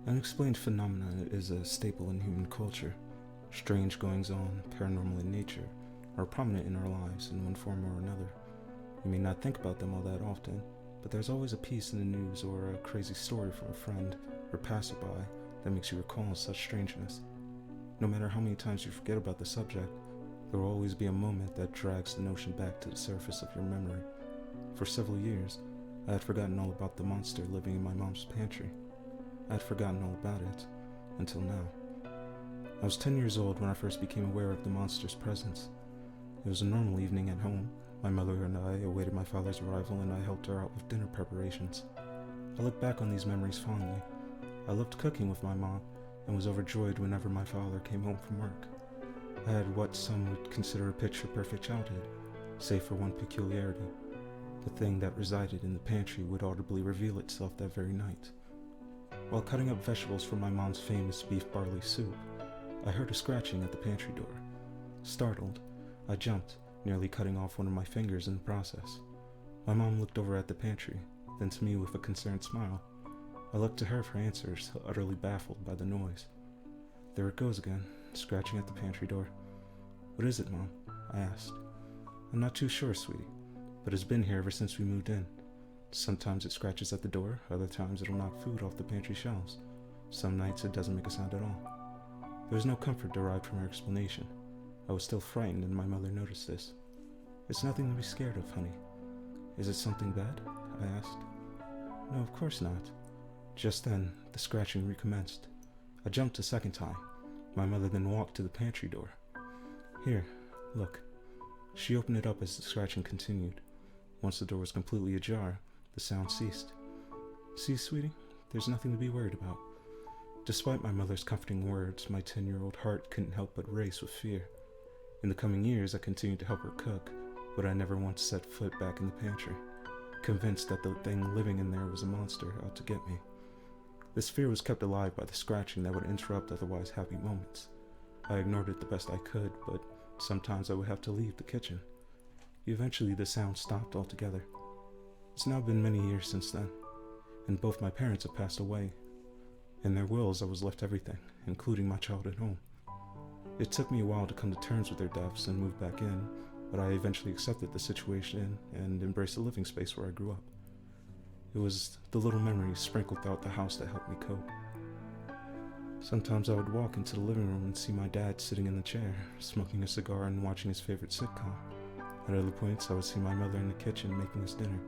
Unexplained phenomena is a staple in human culture. Strange goings-on, paranormal in nature, are prominent in our lives in one form or another. You may not think about them all that often, but there's always a piece in the news or a crazy story from a friend or passerby that makes you recall such strangeness. No matter how many times you forget about the subject, there will always be a moment that drags the notion back to the surface of your memory. For several years, I had forgotten all about the monster living in my mom's pantry. I had forgotten all about it, until now. I was 10 years old when I first became aware of the monster's presence. It was a normal evening at home. My mother and I awaited my father's arrival, and I helped her out with dinner preparations. I look back on these memories fondly. I loved cooking with my mom, and was overjoyed whenever my father came home from work. I had what some would consider a picture-perfect childhood, save for one peculiarity. The thing that resided in the pantry would audibly reveal itself that very night. While cutting up vegetables for my mom's famous beef barley soup, I heard a scratching at the pantry door. Startled, I jumped, nearly cutting off one of my fingers in the process. My mom looked over at the pantry, then to me with a concerned smile. I looked to her for answers, utterly baffled by the noise. There it goes again, scratching at the pantry door. "What is it, Mom?" I asked. "I'm not too sure, sweetie, but it's been here ever since we moved in. Sometimes it scratches at the door, other times it'll knock food off the pantry shelves. Some nights it doesn't make a sound at all." There was no comfort derived from her explanation. I was still frightened, and my mother noticed this. "It's nothing to be scared of, honey." "Is it something bad?" I asked. "No, of course not." Just then, the scratching recommenced. I jumped a second time. My mother then walked to the pantry door. "Here, look." She opened it up as the scratching continued. Once the door was completely ajar, the sound ceased. "See, sweetie, there's nothing to be worried about." Despite my mother's comforting words, my 10-year-old heart couldn't help but race with fear. In the coming years, I continued to help her cook, but I never once set foot back in the pantry, convinced that the thing living in there was a monster out to get me. This fear was kept alive by the scratching that would interrupt otherwise happy moments. I ignored it the best I could, but sometimes I would have to leave the kitchen. Eventually, the sound stopped altogether. It's now been many years since then, and both my parents have passed away. In their wills, I was left everything, including my childhood home. It took me a while to come to terms with their deaths and move back in, but I eventually accepted the situation and embraced the living space where I grew up. It was the little memories sprinkled throughout the house that helped me cope. Sometimes I would walk into the living room and see my dad sitting in the chair, smoking a cigar and watching his favorite sitcom. At other points, I would see my mother in the kitchen making us dinner.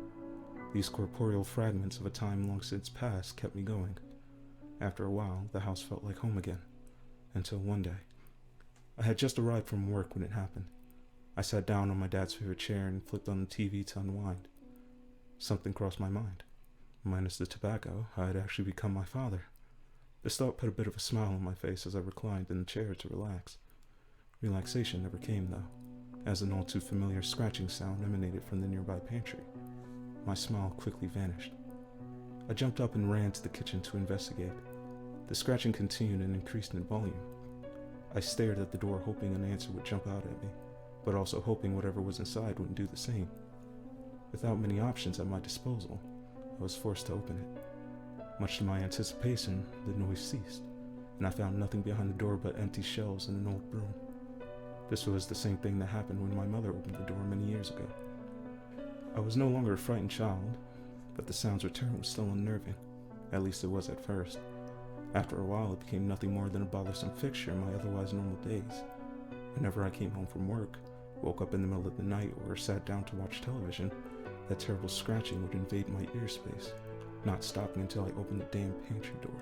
These corporeal fragments of a time long since past kept me going. After a while, the house felt like home again, until one day. I had just arrived from work when it happened. I sat down on my dad's favorite chair and flipped on the TV to unwind. Something crossed my mind. Minus the tobacco, I had actually become my father. This thought put a bit of a smile on my face as I reclined in the chair to relax. Relaxation never came, though, as an all too familiar scratching sound emanated from the nearby pantry. My smile quickly vanished. I jumped up and ran to the kitchen to investigate. The scratching continued and increased in volume. I stared at the door hoping an answer would jump out at me, but also hoping whatever was inside wouldn't do the same. Without many options at my disposal, I was forced to open it. Much to my anticipation, the noise ceased, and I found nothing behind the door but empty shelves and an old broom. This was the same thing that happened when my mother opened the door many years ago. I was no longer a frightened child, but the sound's return was still unnerving. At least it was at first. After a while, it became nothing more than a bothersome fixture in my otherwise normal days. Whenever I came home from work, woke up in the middle of the night, or sat down to watch television, that terrible scratching would invade my ear space, not stopping until I opened the damn pantry door.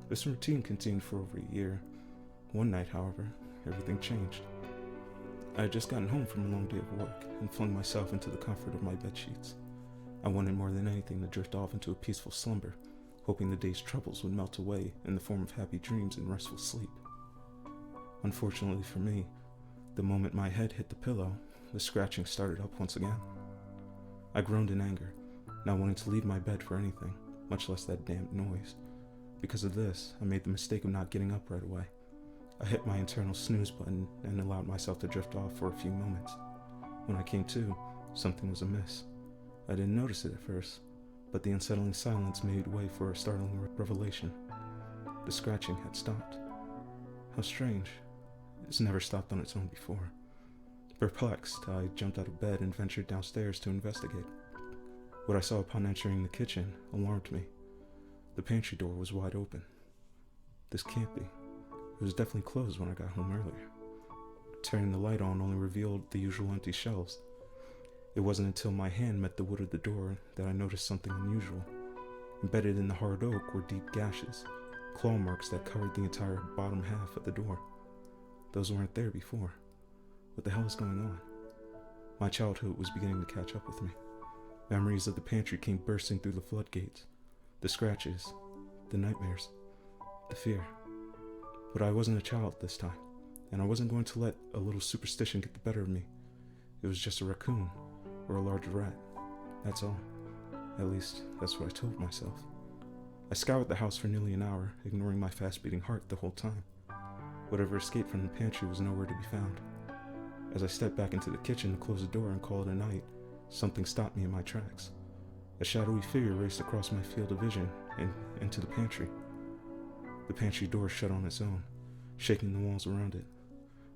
This routine continued for over a year. One night, however, everything changed. I had just gotten home from a long day of work and flung myself into the comfort of my bedsheets. I wanted more than anything to drift off into a peaceful slumber, hoping the day's troubles would melt away in the form of happy dreams and restful sleep. Unfortunately for me, the moment my head hit the pillow, the scratching started up once again. I groaned in anger, not wanting to leave my bed for anything, much less that damned noise. Because of this, I made the mistake of not getting up right away. I hit my internal snooze button and allowed myself to drift off for a few moments. When I came to, something was amiss. I didn't notice it at first, but the unsettling silence made way for a startling revelation. The scratching had stopped. How strange. It's never stopped on its own before. Perplexed, I jumped out of bed and ventured downstairs to investigate. What I saw upon entering the kitchen alarmed me. The pantry door was wide open. This can't be. It was definitely closed when I got home earlier. Turning the light on only revealed the usual empty shelves. It wasn't until my hand met the wood of the door that I noticed something unusual. Embedded in the hard oak were deep gashes, claw marks that covered the entire bottom half of the door. Those weren't there before. What the hell is going on? My childhood was beginning to catch up with me. Memories of the pantry came bursting through the floodgates. The scratches, the nightmares, the fear. But I wasn't a child this time, and I wasn't going to let a little superstition get the better of me. It was just a raccoon, or a large rat. That's all. At least, that's what I told myself. I scoured the house for nearly an hour, ignoring my fast-beating heart the whole time. Whatever escaped from the pantry was nowhere to be found. As I stepped back into the kitchen to close the door and call it a night, something stopped me in my tracks. A shadowy figure raced across my field of vision and into the pantry. The pantry door shut on its own, shaking the walls around it.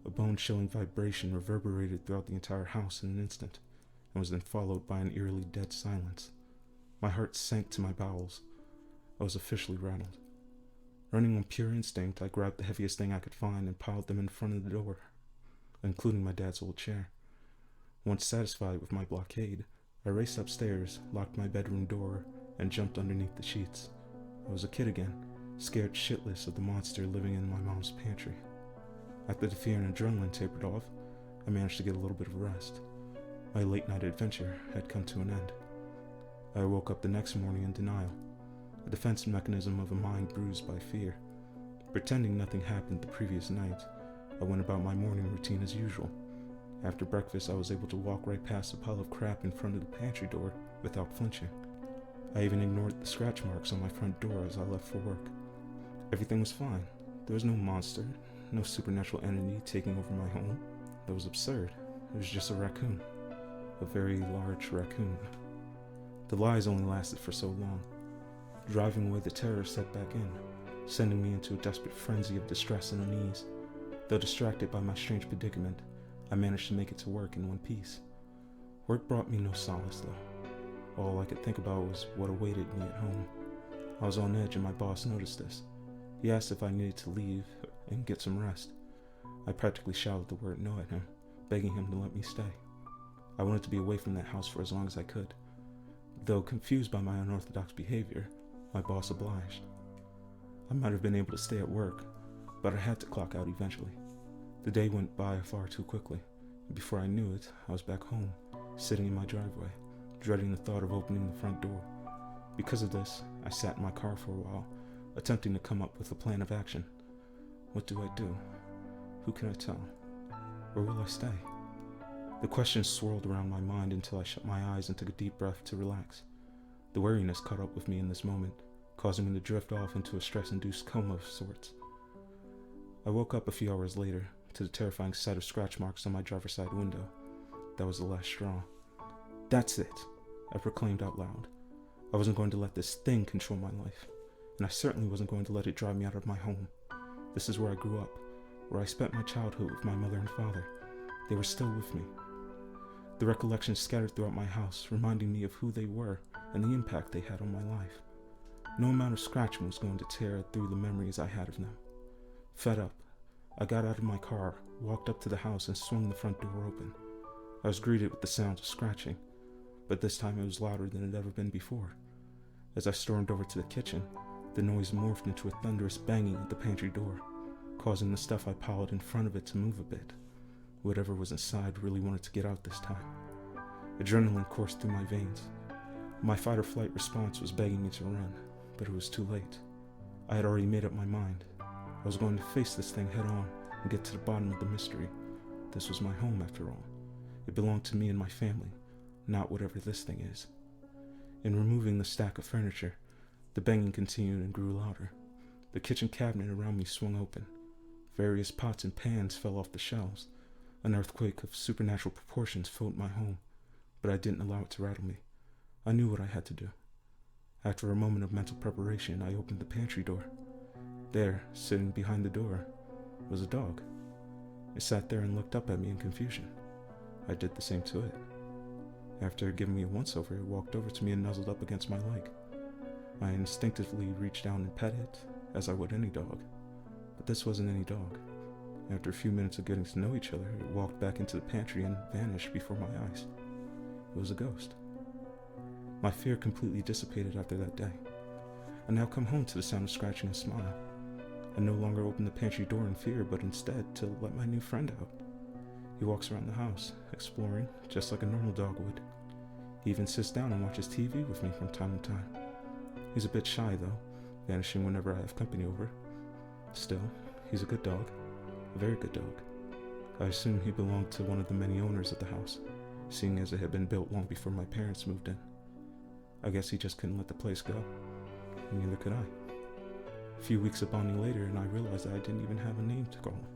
A bone-chilling vibration reverberated throughout the entire house in an instant, and was then followed by an eerily dead silence. My heart sank to my bowels. I was officially rattled. Running on pure instinct, I grabbed the heaviest thing I could find and piled them in front of the door, including my dad's old chair. Once satisfied with my blockade, I raced upstairs, locked my bedroom door, and jumped underneath the sheets. I was a kid again, scared shitless of the monster living in my mom's pantry. After the fear and adrenaline tapered off, I managed to get a little bit of rest. My late-night adventure had come to an end. I woke up the next morning in denial, a defense mechanism of a mind bruised by fear. Pretending nothing happened the previous night, I went about my morning routine as usual. After breakfast, I was able to walk right past a pile of crap in front of the pantry door without flinching. I even ignored the scratch marks on my front door as I left for work. Everything was fine. There was no monster, no supernatural entity taking over my home. That was absurd. It was just a raccoon. A very large raccoon. The lies only lasted for so long. Driving away, the terror set back in, sending me into a desperate frenzy of distress and unease. Though distracted by my strange predicament, I managed to make it to work in one piece. Work brought me no solace, though. All I could think about was what awaited me at home. I was on edge and my boss noticed this. He asked if I needed to leave and get some rest. I practically shouted the word no at him, begging him to let me stay. I wanted to be away from that house for as long as I could. Though confused by my unorthodox behavior, my boss obliged. I might have been able to stay at work, but I had to clock out eventually. The day went by far too quickly, and before I knew it, I was back home, sitting in my driveway, dreading the thought of opening the front door. Because of this, I sat in my car for a while, attempting to come up with a plan of action. What do I do? Who can I tell? Where will I stay? The questions swirled around my mind until I shut my eyes and took a deep breath to relax. The weariness caught up with me in this moment, causing me to drift off into a stress-induced coma of sorts. I woke up a few hours later to the terrifying sight of scratch marks on my driver's side window. That was the last straw. That's it, I proclaimed out loud. I wasn't going to let this thing control my life, and I certainly wasn't going to let it drive me out of my home. This is where I grew up, where I spent my childhood with my mother and father. They were still with me. The recollections scattered throughout my house, reminding me of who they were and the impact they had on my life. No amount of scratching was going to tear through the memories I had of them. Fed up, I got out of my car, walked up to the house, and swung the front door open. I was greeted with the sounds of scratching, but this time it was louder than it had ever been before. As I stormed over to the kitchen, the noise morphed into a thunderous banging at the pantry door, causing the stuff I piled in front of it to move a bit. Whatever was inside really wanted to get out this time. Adrenaline coursed through my veins. My fight-or-flight response was begging me to run, but it was too late. I had already made up my mind. I was going to face this thing head-on and get to the bottom of the mystery. This was my home, after all. It belonged to me and my family, not whatever this thing is. In removing the stack of furniture, the banging continued and grew louder. The kitchen cabinet around me swung open. Various pots and pans fell off the shelves. An earthquake of supernatural proportions filled my home, but I didn't allow it to rattle me. I knew what I had to do. After a moment of mental preparation, I opened the pantry door. There, sitting behind the door, was a dog. It sat there and looked up at me in confusion. I did the same to it. After giving me a once-over, it walked over to me and nuzzled up against my leg. I instinctively reached down and pet it, as I would any dog. But this wasn't any dog. After a few minutes of getting to know each other, it walked back into the pantry and vanished before my eyes. It was a ghost. My fear completely dissipated after that day. I now come home to the sound of scratching and smile. I no longer open the pantry door in fear, but instead to let my new friend out. He walks around the house, exploring, just like a normal dog would. He even sits down and watches TV with me from time to time. He's a bit shy though, vanishing whenever I have company over. Still, he's a good dog. A very good dog. I assume he belonged to one of the many owners of the house, seeing as it had been built long before my parents moved in. I guess he just couldn't let the place go. Neither could I. A few weeks of bonding later, and I realized that I didn't even have a name to call him.